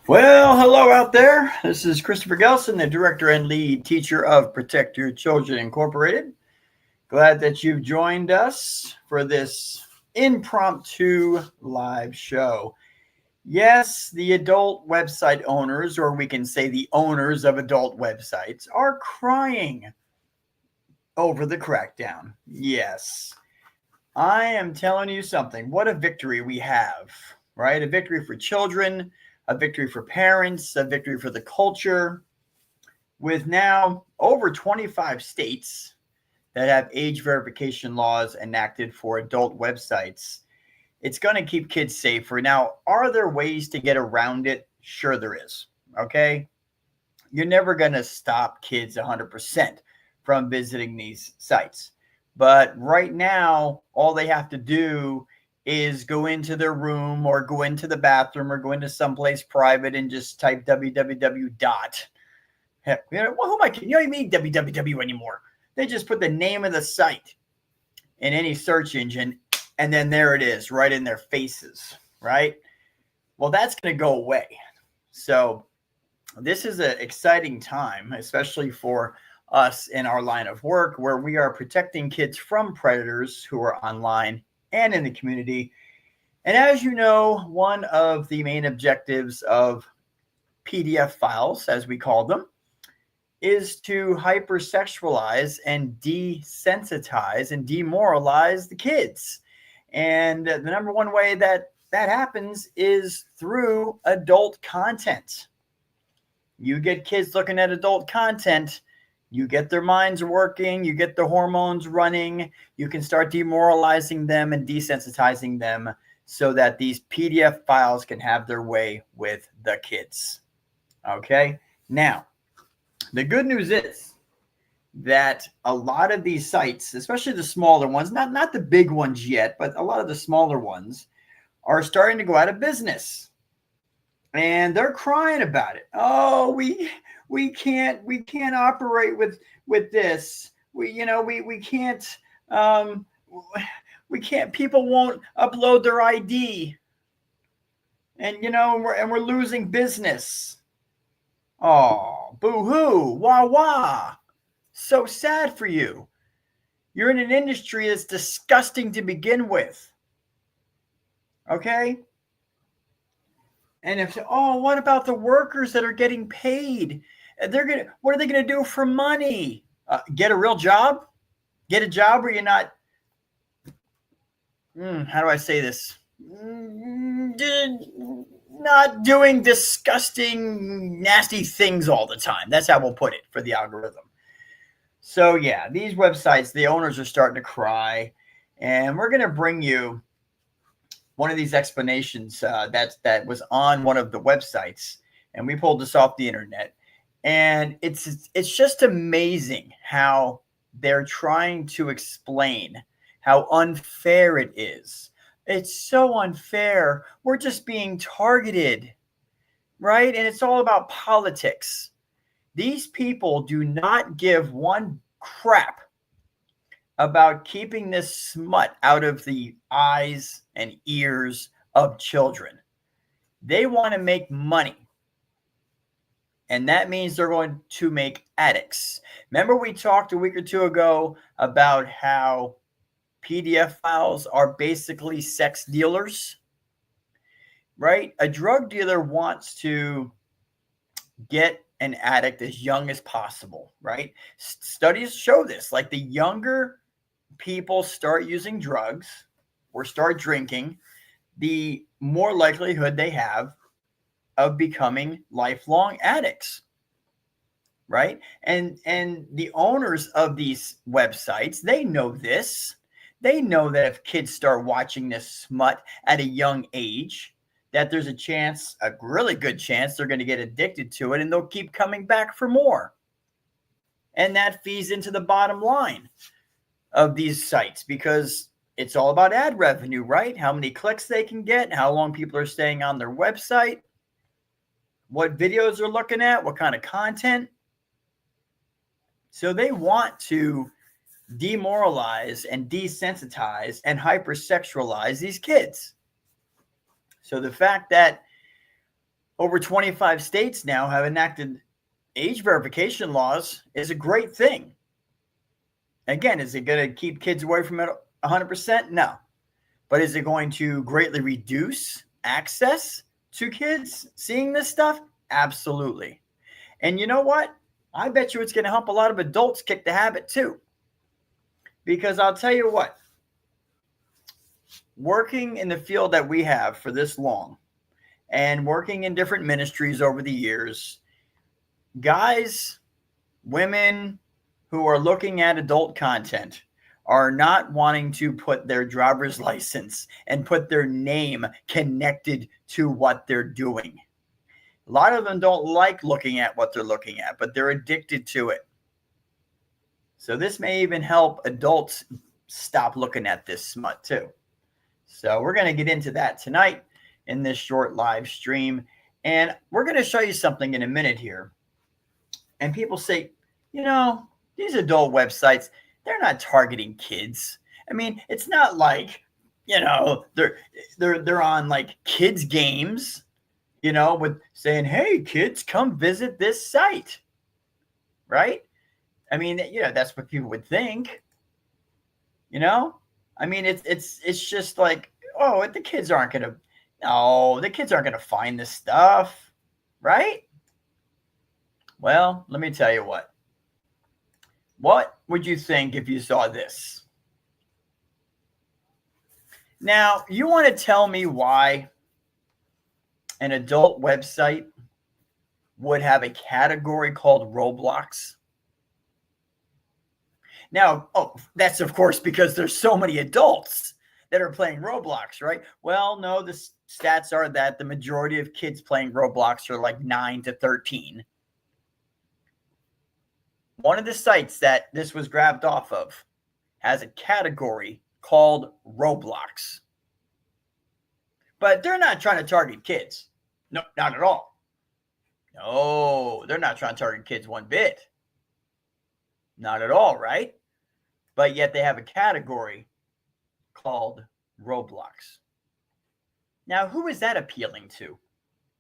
Well, hello out there. This is Christopher Gelson, the director and lead teacher of Protect Your Children Incorporated. Glad that you've joined us for this impromptu live show. Yes, the adult website owners, or we can say the owners of adult websites, are crying over the crackdown. Yes, I am telling you something. What a victory we have, right? A victory for children, a victory for parents, a victory for the culture, with now over 25 states that have age verification laws enacted for adult websites. It's going to keep kids safer. Now, are there ways to get around it? Sure there is, okay? You're never going to stop kids 100% from visiting these sites. But right now, all they have to do is go into their room or go into the bathroom or go into someplace private and just type www dot. Well, who am I kidding? You don't even need www anymore. They just put the name of the site in any search engine, and then there it is, right in their faces, right? Well, that's going to go away. So this is an exciting time, especially for us in our line of work, where we are protecting kids from predators who are online and in the community. And as you know, one of the main objectives of PDF files, as we call them, is to hypersexualize and desensitize and demoralize the kids. And the number one way that happens is through adult content. You get kids looking at adult content, you get their minds working, you get the hormones running, you can start demoralizing them and desensitizing them so that these PDF files can have their way with the kids. Okay? Now, the good news is that a lot of these sites, especially the smaller ones, not the big ones yet, but a lot of the smaller ones are starting to go out of business. And they're crying about it. Oh, we can't operate with this. We can't people won't upload their ID. And we're losing business. Oh, boo-hoo, wah-wah. So sad for you. You're in an industry that's disgusting to begin with. Okay? And what about the workers that are getting paid? What are they going to do for money? Get a real job? Get a job where you're not, how do I say this? Not doing disgusting, nasty things all the time. That's how we'll put it for the algorithm. So yeah, these websites, the owners are starting to cry, and we're going to bring you one of these explanations that was on one of the websites, and we pulled this off the internet. And it's just amazing how they're trying to explain how unfair it is. It's so unfair. We're just being targeted, right? And it's all about politics. These people do not give one crap about keeping this smut out of the eyes and ears of children. They want to make money. And that means they're going to make addicts. Remember we talked a week or two ago about how PDF files are basically sex dealers, right? A drug dealer wants to get an addict as young as possible, right? Studies show this. Like, the younger people start using drugs or start drinking, the more likelihood they have of becoming lifelong addicts, right? And the owners of these websites, they know this. They know that if kids start watching this smut at a young age, that there's a really good chance they're going to get addicted to it, and they'll keep coming back for more. And that feeds into the bottom line of these sites, because it's all about ad revenue, right? How many clicks they can get, how long people are staying on their website, what videos they're looking at, what kind of content. So they want to demoralize and desensitize and hypersexualize these kids. So the fact that over 25 states now have enacted age verification laws is a great thing. Again, is it going to keep kids away from it 100%? No. But is it going to greatly reduce access to kids seeing this stuff? Absolutely. And you know what? I bet you it's going to help a lot of adults kick the habit too. Because I'll tell you what, working in the field that we have for this long and working in different ministries over the years, guys, women who are looking at adult content are not wanting to put their driver's license and put their name connected to what they're doing. A lot of them don't like looking at what they're looking at, but they're addicted to it. So this may even help adults stop looking at this smut too. So we're going to get into that tonight in this short live stream. And we're going to show you something in a minute here. And people say, you know, these adult websites, they're not targeting kids. I mean, it's not like, you know, they're on like kids games, you know, with saying, hey, kids, come visit this site. Right? I mean, you know, that's what people would think. You know? I mean, it's just like, oh, the kids aren't going to find this stuff, right? Well, let me tell you what. What would you think if you saw this? Now, you want to tell me why an adult website would have a category called Roblox? Now, that's of course because there's so many adults that are playing Roblox, right? Well, no, the stats are that the majority of kids playing Roblox are like 9 to 13. One of the sites that this was grabbed off of has a category called Roblox. But they're not trying to target kids. No, not at all. No, they're not trying to target kids one bit. Not at all, right? But yet they have a category called Roblox. Now, who is that appealing to?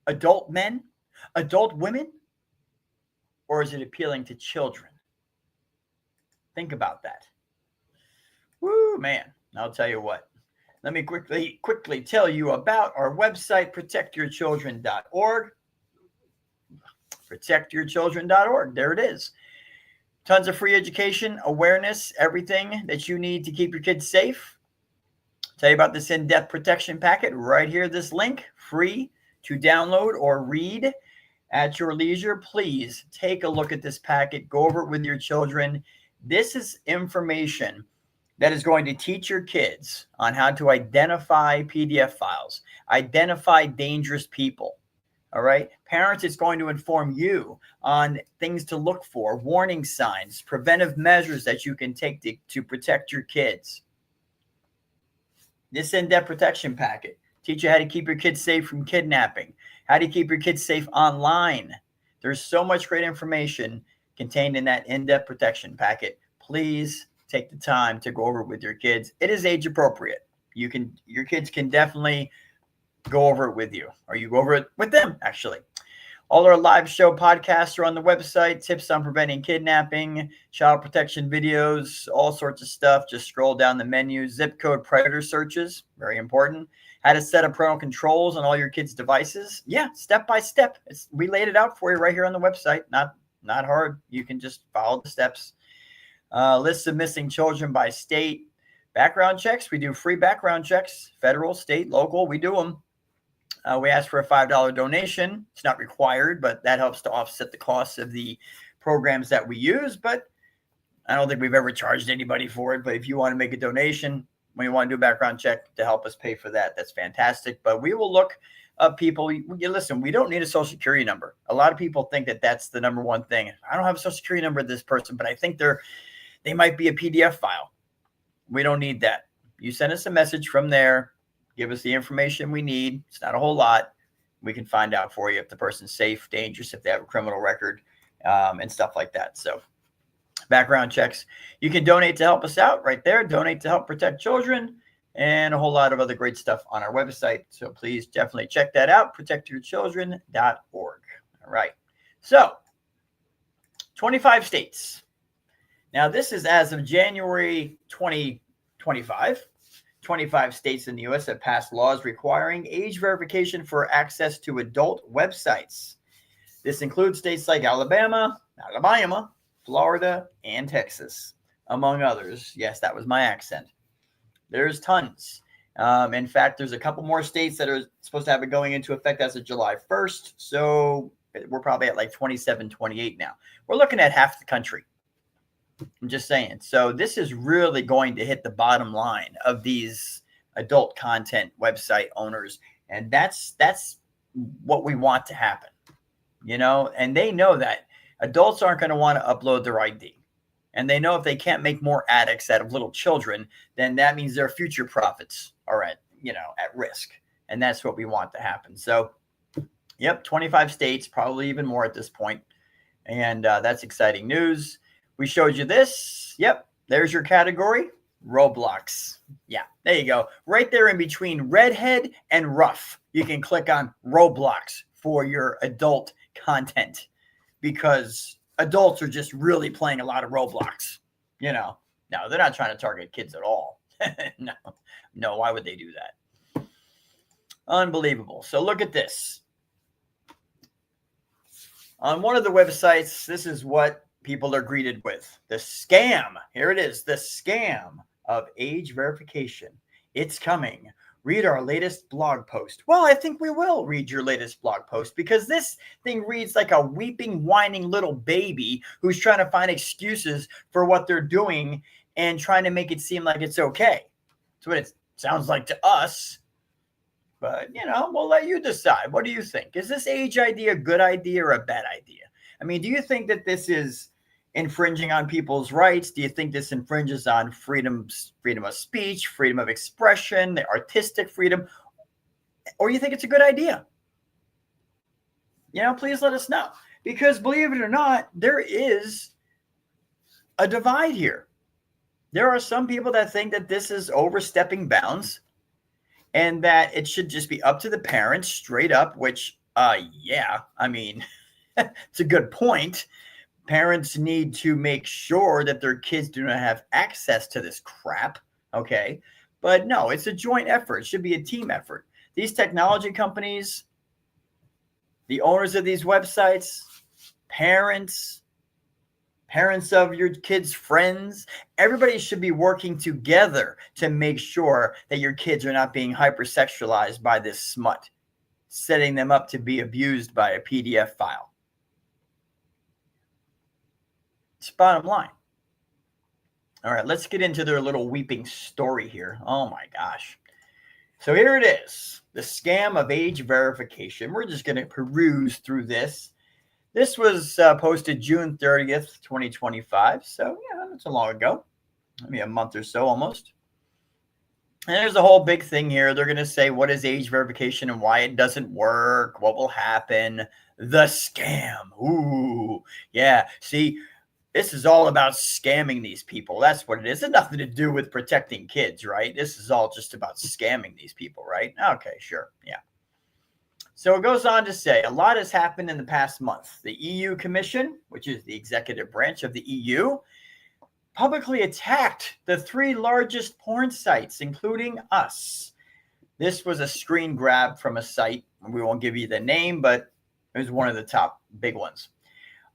Adult men? Adult women? Or is it appealing to children? Think about that. Woo, man. I'll tell you what. Let me quickly tell you about our website, protectyourchildren.org. Protectyourchildren.org. There it is. Tons of free education, awareness, everything that you need to keep your kids safe. Tell you about this in-depth protection packet right here. This link, free to download or read at your leisure. Please take a look at this packet. Go over it with your children. This is information that is going to teach your kids on how to identify PDF files, identify dangerous people. All right. Parents, it's going to inform you on things to look for, warning signs, preventive measures that you can take to protect your kids. This in-depth protection packet teach you how to keep your kids safe from kidnapping, how to keep your kids safe online. There's so much great information contained in that in-depth protection packet. Please take the time to go over it with your kids. It is age appropriate. Your kids can definitely go over it with you, or you go over it with them, actually. All our live show podcasts are on the website, tips on preventing kidnapping, child protection videos, all sorts of stuff. Just scroll down the menu. Zip code predator searches, very important. How to set up parental controls on all your kids' devices. Yeah, step by step. We laid it out for you right here on the website. Not hard. You can just follow the steps. Lists of missing children by state. Background checks. We do free background checks. Federal, state, local. We do them. We ask for a $5 donation. It's not required, but that helps to offset the costs of the programs that we use. But I don't think we've ever charged anybody for it. But if you want to make a donation when you want to do a background check to help us pay for that, that's fantastic. But we will look up people. Listen, we don't need a social security number. A lot of people think that that's the number one thing. I don't have a social security number of this person, but I think they might be a PDF file. We don't need that. You send us a message from there. Give us the information we need. It's not a whole lot. We can find out for you if the person's safe, dangerous, if they have a criminal record, and stuff like that. So background checks. You can donate to help us out right there. Donate to help protect children. and a whole lot of other great stuff on our website. So please definitely check that out, protectyourchildren.org. All right. So 25 states. Now, this is as of January 2025. 25 states in the U.S. have passed laws requiring age verification for access to adult websites. This includes states like Alabama, Florida, and Texas, among others. Yes, that was my accent. There's tons. In fact, there's a couple more states that are supposed to have it going into effect as of July 1st. So we're probably at like 27, 28 now. We're looking at half the country. I'm just saying. So this is really going to hit the bottom line of these adult content website owners. And that's what we want to happen, you know, and they know that adults aren't going to want to upload their ID. And they know if they can't make more addicts out of little children, then that means their future profits are at risk. And that's what we want to happen. So, yep, 25 states, probably even more at this point. And that's exciting news. We showed you this. Yep, there's your category, Roblox. Yeah, there you go. Right there in between redhead and rough, you can click on Roblox for your adult content, because adults are just really playing a lot of Roblox. You know, no, they're not trying to target kids at all. No, why would they do that? Unbelievable. So look at this. On one of the websites, this is what people are greeted with. The scam. Here it is. The scam of age verification. It's coming. Read our latest blog post. Well, I think we will read your latest blog post, because this thing reads like a weeping, whining little baby who's trying to find excuses for what they're doing and trying to make it seem like it's okay. That's what it sounds like to us. But, we'll let you decide. What do you think? Is this age ID a good idea or a bad idea? I mean, do you think that this is infringing on people's rights? Do you think this infringes on freedom of speech, freedom of expression, the artistic freedom? Or you think it's a good idea? Please let us know. Because believe it or not, there is a divide here. There are some people that think that this is overstepping bounds and that it should just be up to the parents straight up, which, yeah, I mean, it's a good point. Parents need to make sure that their kids do not have access to this crap, okay? But no, it's a joint effort. It should be a team effort. These technology companies, the owners of these websites, parents of your kids' friends, everybody should be working together to make sure that your kids are not being hypersexualized by this smut, setting them up to be abused by a PDF file. It's bottom line. All right, let's get into their little weeping story here. Oh my gosh. So here it is, the scam of age verification. We're just going to peruse through this. This was posted June 30th, 2025. So, yeah, not so long ago. Maybe a month or so almost. And there's a whole big thing here. They're going to say, what is age verification and why it doesn't work? What will happen? The scam. Ooh, yeah. See, this is all about scamming these people. That's what it is. It has nothing to do with protecting kids, right? This is all just about scamming these people, right? Okay, sure. Yeah. So it goes on to say, a lot has happened in the past month. The EU Commission, which is the executive branch of the EU, publicly attacked the 3 largest porn sites, including us. This was a screen grab from a site. We won't give you the name, but it was one of the top big ones.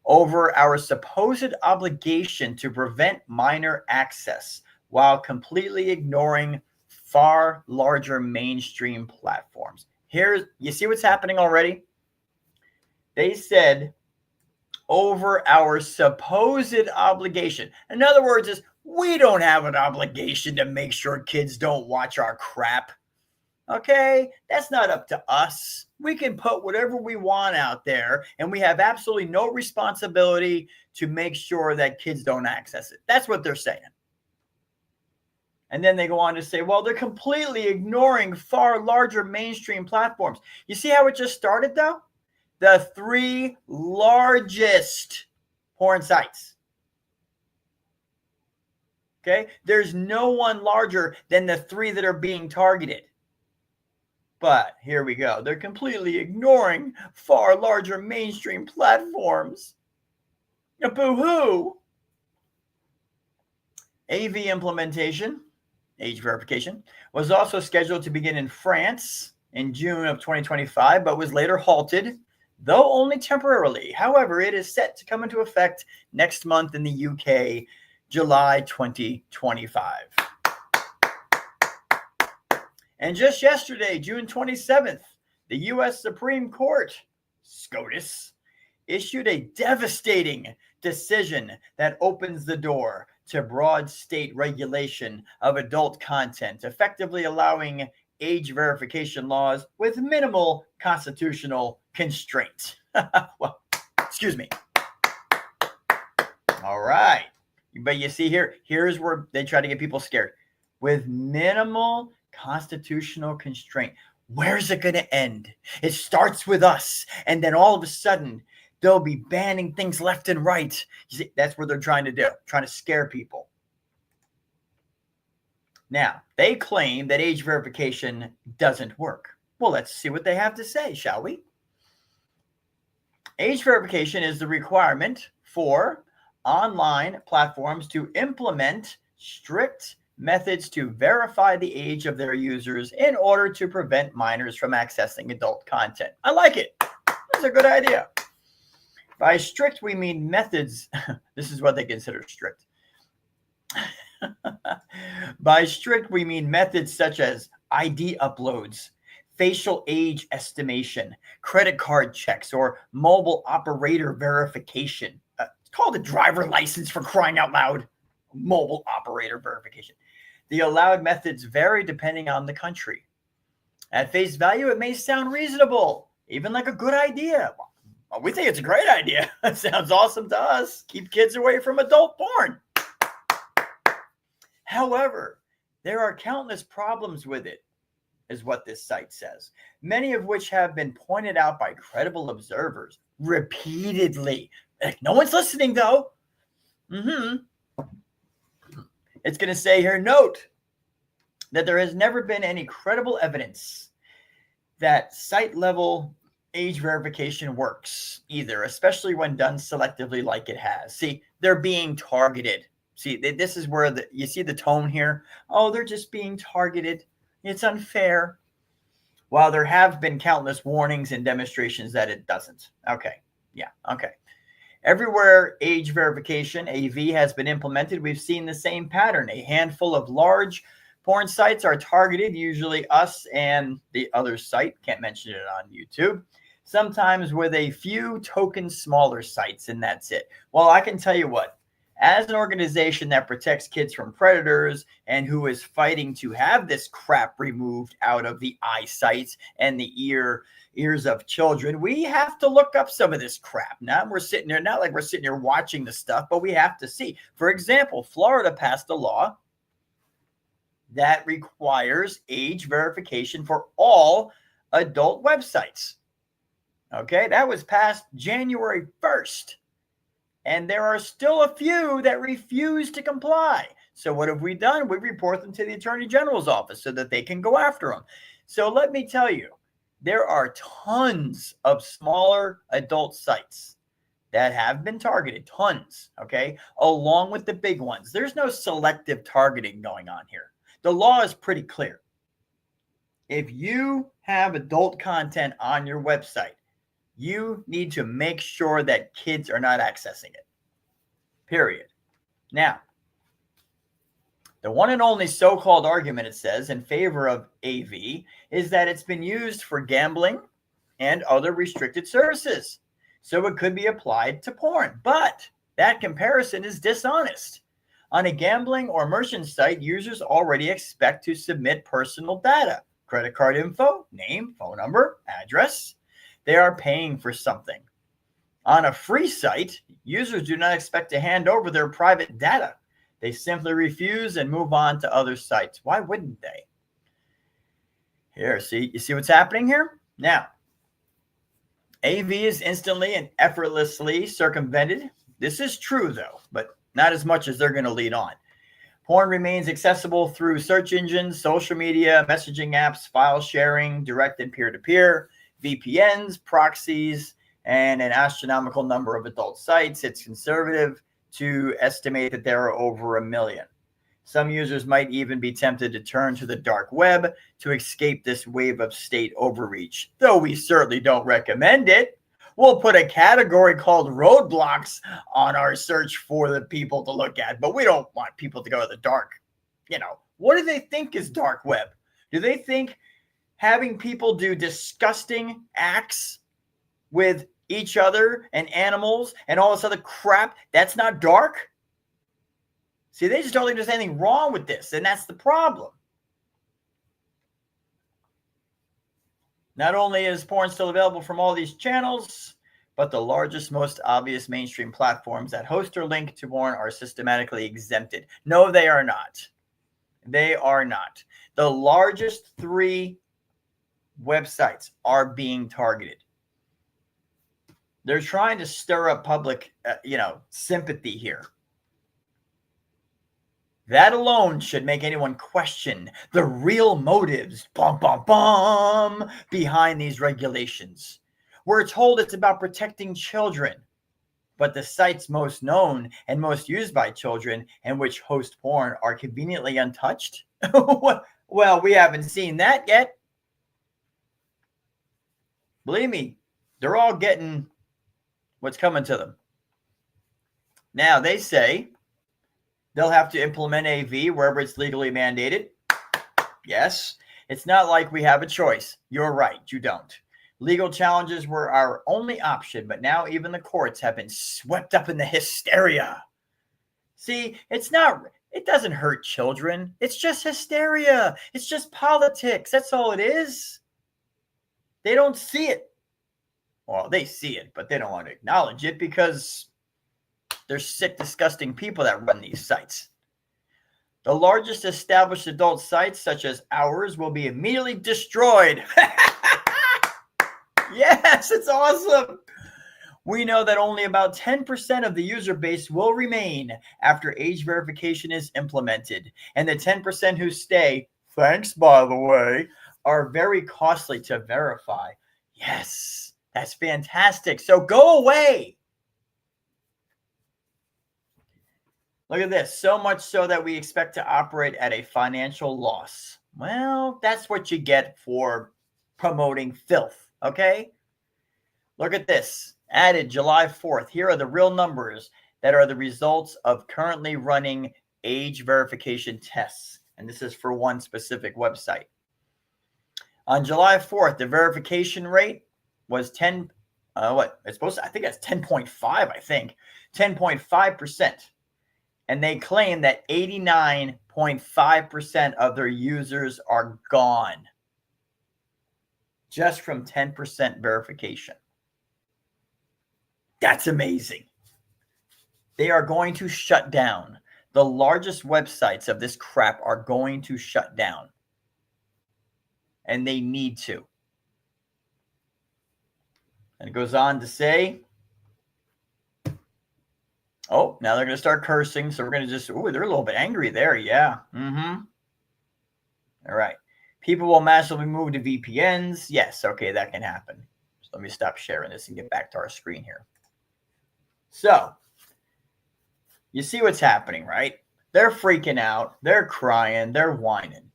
Over our supposed obligation to prevent minor access while completely ignoring far larger mainstream platforms. Here, you see what's happening already? They said over our supposed obligation. In other words, is we don't have an obligation to make sure kids don't watch our crap. Okay, that's not up to us. We can put whatever we want out there, and we have absolutely no responsibility to make sure that kids don't access it. That's what they're saying. And then they go on to say, well, they're completely ignoring far larger mainstream platforms. You see how it just started, though? The 3 largest porn sites. Okay, there's no one larger than the 3 that are being targeted. But here we go. They're completely ignoring far larger mainstream platforms. Boo-hoo. AV implementation, age verification, was also scheduled to begin in France in June of 2025, but was later halted, though only temporarily. However, it is set to come into effect next month in the UK, July 2025. And just yesterday, June 27th, the U.S. Supreme Court, SCOTUS, issued a devastating decision that opens the door to broad state regulation of adult content, effectively allowing age verification laws with minimal constitutional constraint. Well, excuse me. All right. But you see here's where they try to get people scared. With minimal constitutional constraint. Where's it going to end? It starts with us, and then all of a sudden they'll be banning things left and right. You see, that's what they're trying to do, trying to scare people. Now, they claim that age verification doesn't work. Well, let's see what they have to say, shall we? Age verification is the requirement for online platforms to implement strict methods to verify the age of their users in order to prevent minors from accessing adult content. I like it. That's a good idea. By strict, we mean methods. This is what they consider strict. By strict, we mean methods such as ID uploads, facial age estimation, credit card checks, or mobile operator verification. It's called a driver license, for crying out loud. Mobile operator verification. The allowed methods vary depending on the country. At face value, it may sound reasonable, even like a good idea. Well, we think it's a great idea. It sounds awesome to us. Keep kids away from adult porn. However, there are countless problems with it, is what this site says, many of which have been pointed out by credible observers repeatedly. No one's listening, though. It's going to say here, note that there has never been any credible evidence that site-level age verification works either, especially when done selectively like it has. See, they're being targeted. See, this is where you see the tone here. Oh, they're just being targeted. It's unfair. While there have been countless warnings and demonstrations that it doesn't. Okay. Yeah. Okay. Everywhere age verification, AV, has been implemented, we've seen the same pattern. A handful of large porn sites are targeted, usually us and the other site, can't mention it on YouTube, sometimes with a few token smaller sites, and that's it. Well, I can tell you what, as an organization that protects kids from predators and who is fighting to have this crap removed out of the eyesight and the ears of children, we have to look up some of this crap. Now we're sitting there, not like we're sitting here watching the stuff, but we have to see. For example, Florida passed a law that requires age verification for all adult websites. Okay, that was passed January 1st. And there are still a few that refuse to comply. So what have we done? We report them to the Attorney General's office so that they can go after them. So let me tell you, there are tons of smaller adult sites that have been targeted, tons, okay, along with the big ones. There's no selective targeting going on here. The law is pretty clear. If you have adult content on your website, you need to make sure that kids are not accessing it, period. Now, the one and only so-called argument, it says, in favor of AV is that it's been used for gambling and other restricted services. So it could be applied to porn. But that comparison is dishonest. On a gambling or merchant site, users already expect to submit personal data, credit card info, name, phone number, address. They are paying for something. On a free site, users do not expect to hand over their private data. They simply refuse and move on to other sites. Why wouldn't they? Here, you see what's happening here? Now, AV is instantly and effortlessly circumvented. This is true, though, but not as much as they're going to lead on. Porn remains accessible through search engines, social media, messaging apps, file sharing, direct and peer-to-peer, VPNs, proxies, and an astronomical number of adult sites. It's conservative to estimate that there are over 1 million. Some users might even be tempted to turn to the dark web to escape this wave of state overreach, though we certainly don't recommend it. We'll put a category called roadblocks on our search for the people to look at, but we don't want people to go to the dark. What do they think is dark web? Do they think having people do disgusting acts with each other and animals and all this other crap, that's not dark? See, they just don't think there's anything wrong with this, and that's the problem. Not only is porn still available from all these channels, but the largest, most obvious mainstream platforms that host or link to porn are systematically exempted. No, they are not. They are not. The largest 3 websites are being targeted. They're trying to stir up public, sympathy here. That alone should make anyone question the real motives, behind these regulations. We're told it's about protecting children, but the sites most known and most used by children and which host porn are conveniently untouched? Well, we haven't seen that yet. Believe me, they're all getting what's coming to them. Now, they say they'll have to implement AV wherever it's legally mandated. Yes, it's not like we have a choice. You're right, you don't. Legal challenges were our only option, but now even the courts have been swept up in the hysteria. See, it doesn't hurt children. It's just hysteria. It's just politics. That's all it is. They don't see it. Well, they see it, but they don't want to acknowledge it because they're sick, disgusting people that run these sites. The largest established adult sites, such as ours, will be immediately destroyed. Yes, it's awesome. We know that only about 10% of the user base will remain after age verification is implemented. And the 10% who stay, thanks by the way, are very costly to verify. Yes, that's fantastic. So go away. Look at this. So much so that we expect to operate at a financial loss. Well, that's what you get for promoting filth, okay? Look at this. Added July 4th. Here are the real numbers that are the results of currently running age verification tests. And this is for one specific website. On July 4th, the verification rate was I think that's 10.5, I think. 10.5%. And they claim that 89.5% of their users are gone just from 10% verification. That's amazing. They are going to shut down. The largest websites of this crap are going to shut down. And they need to. And it goes on to say, oh, now they're going to start cursing. So we're going to they're a little bit angry there. Yeah. All right. People will massively move to VPNs. Yes. Okay. That can happen. So let me stop sharing this and get back to our screen here. So you see what's happening, right? They're freaking out. They're crying. They're whining.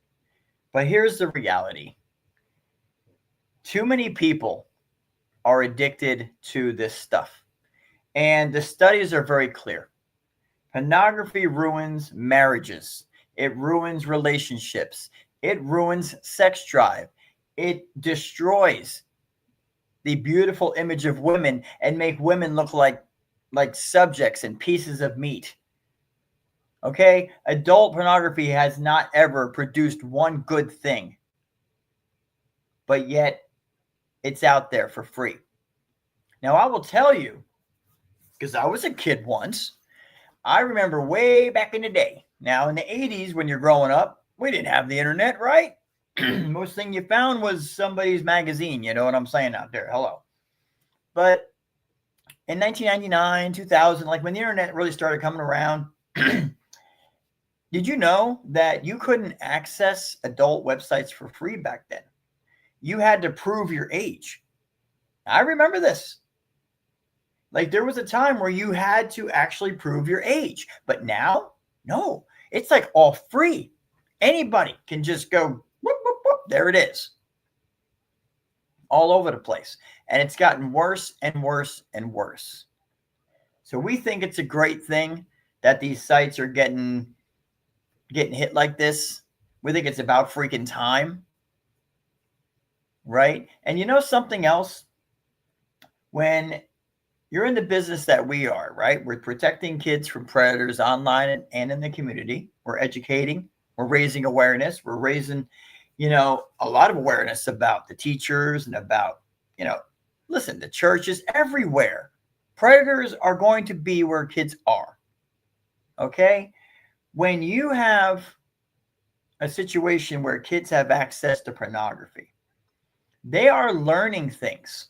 But here's the reality. Too many people are addicted to this stuff. And the studies are very clear. Pornography ruins marriages. It ruins relationships. It ruins sex drive. It destroys the beautiful image of women and make women look like subjects and pieces of meat. Okay? Adult pornography has not ever produced one good thing. But yet, it's out there for free. Now, I will tell you, because I was a kid once, I remember way back in the day. Now, in the 80s, when you're growing up, we didn't have the internet, right? Most thing you found was somebody's magazine. You know what I'm saying out there? Hello. But in 1999, 2000, like when the internet really started coming around, Did you know that you couldn't access adult websites for free back then? You had to prove your age. I remember this. Like there was a time where you had to actually prove your age, but now, no, it's like all free. Anybody can just go, whoop, whoop, whoop, there it is, all over the place. And it's gotten worse and worse and worse. So we think it's a great thing that these sites are getting hit like this. We think it's about freaking time, right? And you know something else? When you're in the business that we are, right? We're protecting kids from predators online and in the community. We're educating, we're raising awareness, we're raising, a lot of awareness about the teachers and about, listen, the churches everywhere. Predators are going to be where kids are. Okay? When you have a situation where kids have access to pornography, they are learning things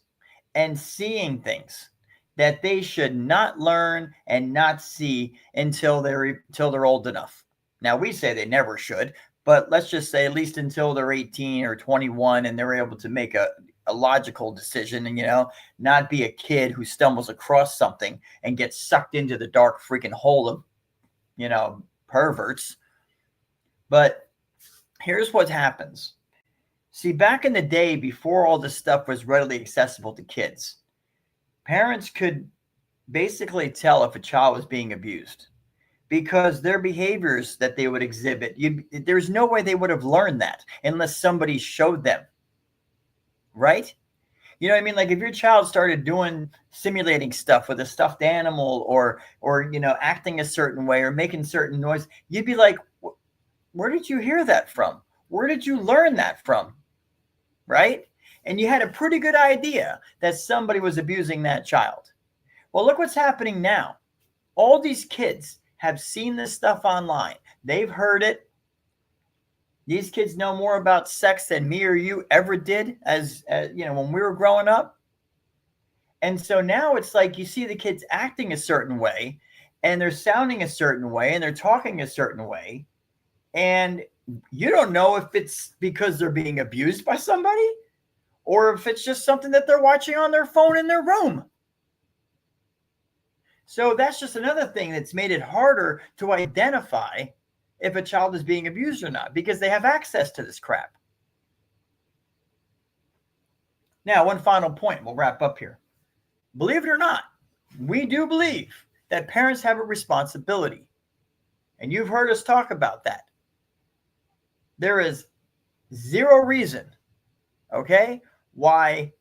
and seeing things that they should not learn and not see until they're old enough. Now we say they never should, but let's just say at least until they're 18 or 21 and they're able to make a logical decision and not be a kid who stumbles across something and gets sucked into the dark freaking hole of perverts. But here's what happens. See, back in the day, before all this stuff was readily accessible to kids, parents could basically tell if a child was being abused because their behaviors that they would exhibit, there's no way they would have learned that unless somebody showed them, right? You know what I mean? Like if your child started simulating stuff with a stuffed animal or acting a certain way or making certain noise, you'd be like, where did you hear that from? Where did you learn that from? Right? And you had a pretty good idea that somebody was abusing that child. Well, look what's happening now. All these kids have seen this stuff online. They've heard it. These kids know more about sex than me or you ever did as when we were growing up. And so now it's like you see the kids acting a certain way and they're sounding a certain way and they're talking a certain way. And you don't know if it's because they're being abused by somebody or if it's just something that they're watching on their phone in their room. So that's just another thing that's made it harder to identify if a child is being abused or not because they have access to this crap. Now, one final point. We'll wrap up here. Believe it or not, we do believe that parents have a responsibility. And you've heard us talk about that. There is zero reason, okay, why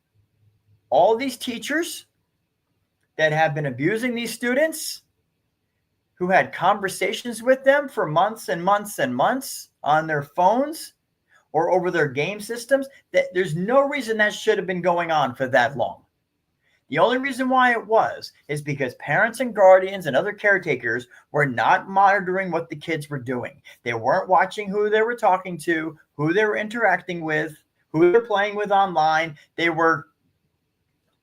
all these teachers that have been abusing these students, who had conversations with them for months and months and months on their phones or over their game systems, that there's no reason that should have been going on for that long. The only reason why it was is because parents and guardians and other caretakers were not monitoring what the kids were doing. They weren't watching who they were talking to, who they were interacting with, who they're playing with online. They were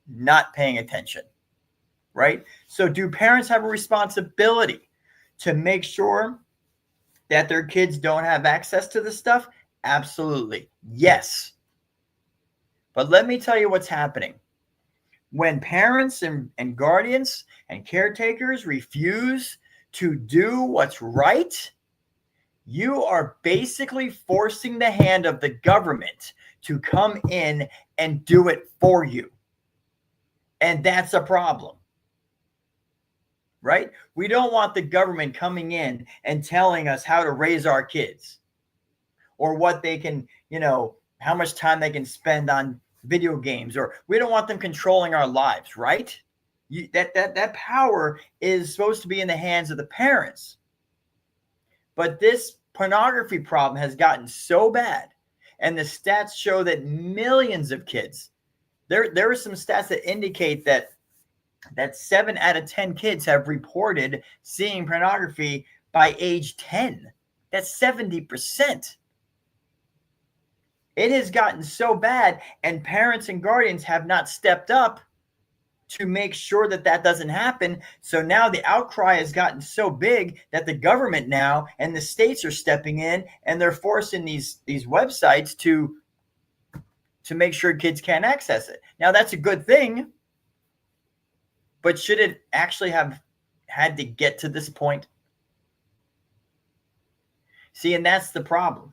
not paying attention, right? So do parents have a responsibility to make sure that their kids don't have access to this stuff? Absolutely. Yes. But let me tell you what's happening. When parents and guardians and caretakers refuse to do what's right, you are basically forcing the hand of the government to come in and do it for you. And that's a problem, right? We don't want the government coming in and telling us how to raise our kids or what they can, how much time they can spend on video games, or we don't want them controlling our lives, right? That power is supposed to be in the hands of the parents. But this pornography problem has gotten so bad, and the stats show that millions of kids, there are some stats that indicate that 7 out of 10 kids have reported seeing pornography by age 10. That's 70%. It has gotten so bad, and parents and guardians have not stepped up to make sure that that doesn't happen. So now the outcry has gotten so big that the government now and the states are stepping in, and they're forcing these websites to make sure kids can't access it. Now that's a good thing, but should it actually have had to get to this point? See, and that's the problem.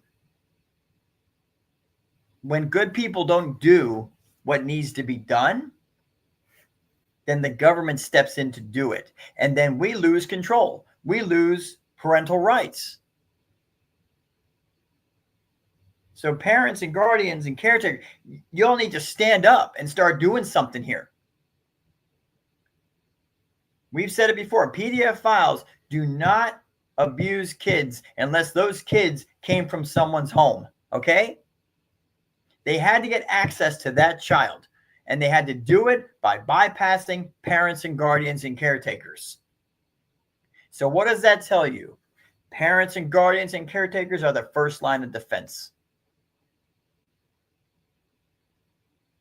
When good people don't do what needs to be done, then the government steps in to do it. And then we lose control. We lose parental rights. So parents and guardians and caretakers, you all need to stand up and start doing something here. We've said it before, PDF files do not abuse kids unless those kids came from someone's home, okay? They had to get access to that child, and they had to do it by bypassing parents and guardians and caretakers. So what does that tell you? Parents and guardians and caretakers are the first line of defense.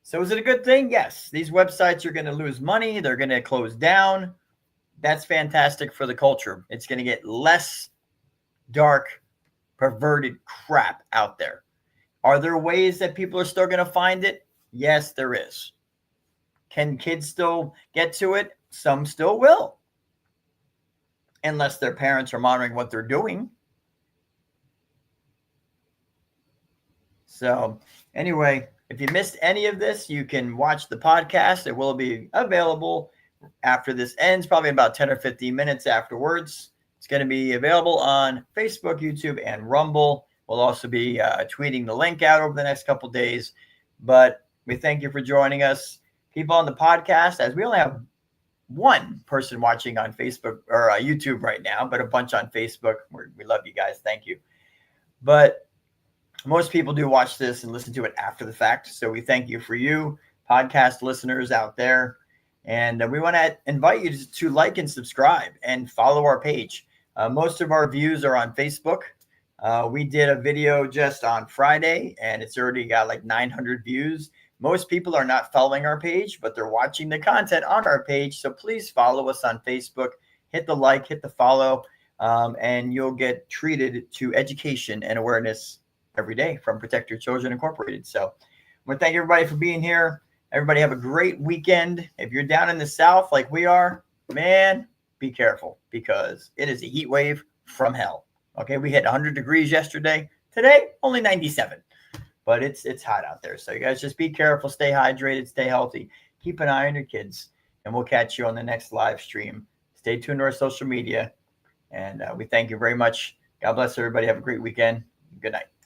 So is it a good thing? Yes. These websites are going to lose money. They're going to close down. That's fantastic for the culture. It's going to get less dark, perverted crap out there. Are there ways that people are still going to find it? Yes, there is. Can kids still get to it? Some still will. Unless their parents are monitoring what they're doing. So anyway, if you missed any of this, you can watch the podcast. It will be available after this ends, probably about 10 or 15 minutes afterwards. It's going to be available on Facebook, YouTube, and Rumble. We'll also be tweeting the link out over the next couple of days. But we thank you for joining us. People on the podcast, as we only have one person watching on Facebook or YouTube right now, but a bunch on Facebook. We love you guys. Thank you. But most people do watch this and listen to it after the fact. So we thank you for you podcast listeners out there. And we want to invite you to like and subscribe and follow our page. Most of our views are on Facebook. We did a video just on Friday, and it's already got like 900 views. Most people are not following our page, but they're watching the content on our page. So please follow us on Facebook. Hit the like, hit the follow, and you'll get treated to education and awareness every day from Protect Your Children Incorporated. So I want to thank everybody for being here. Everybody have a great weekend. If you're down in the South like we are, man, be careful because it is a heat wave from hell. Okay, we hit 100 degrees yesterday. Today, only 97. But it's hot out there. So you guys just be careful, stay hydrated, stay healthy. Keep an eye on your kids. And we'll catch you on the next live stream. Stay tuned to our social media. And we thank you very much. God bless everybody. Have a great weekend. Good night.